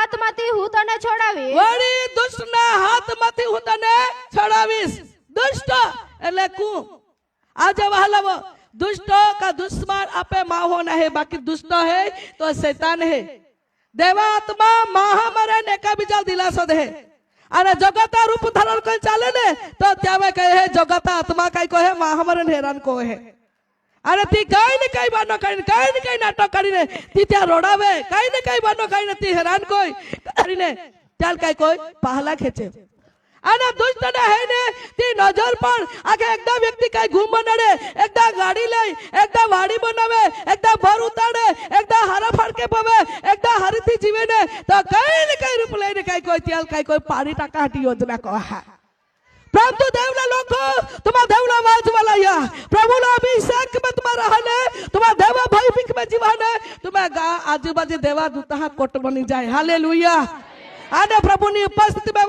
હાથમાંથી હું તને છોડાવીશ. વળી દુષ્ટના હાથમાંથી હું તને છોડાવીશ. દુષ્ટ એટલે કુ આજે વહાલાવો दुष्ट का दुश्मन आपे माहो न है, बाकी दुष्ट है तो शैतान है. देवात्मा महामरे ने का बीजा दिलासो दे અને જગતા રૂપ ધારણ કરી ચાલે ને તો ત્યાં કહે જગતા આત્મા કઈ કહે મહામરે હેરાન કહે. અને તી કઈ ને કઈ બાનો કરીને કઈ ને કઈ નાટક કરીને તી ત્યાં રોડાવે, કઈ ને કઈ બાનો કરીને તી હેરાન કોઈ કરીને ચાલ કઈ કોઈ પહલા ખેંચે. અને દુષ્ટ ને હે ને તી નજર પણ આગે એકદા વ્યક્તિ કઈ ઘૂમ નડે, એકદા ગાડી લઈ, એકદા વાડી બનાવે, એકદા ભર ઉતાડે, એકદા હારા ફાડકે પવે, એકદા હરીથી જીવે ને તો કઈ ને કઈ રૂપ લઈને કઈ કોઈ ત્યાલ કઈ કોઈ પાડી टाका हटी योजना कहा. परंतु देवला लोगो तुम्हारा देवला वाज वाला या प्रभुला अभिषेक में तुम्हारा रहने, तुम्हारा देवा भयभीत में जीवाने, तुम्हें गा आजू बाजू देवा दूता कोट बनी जाए. हालेलुया. आने प्रभु ની ઉપસ્થિતિ में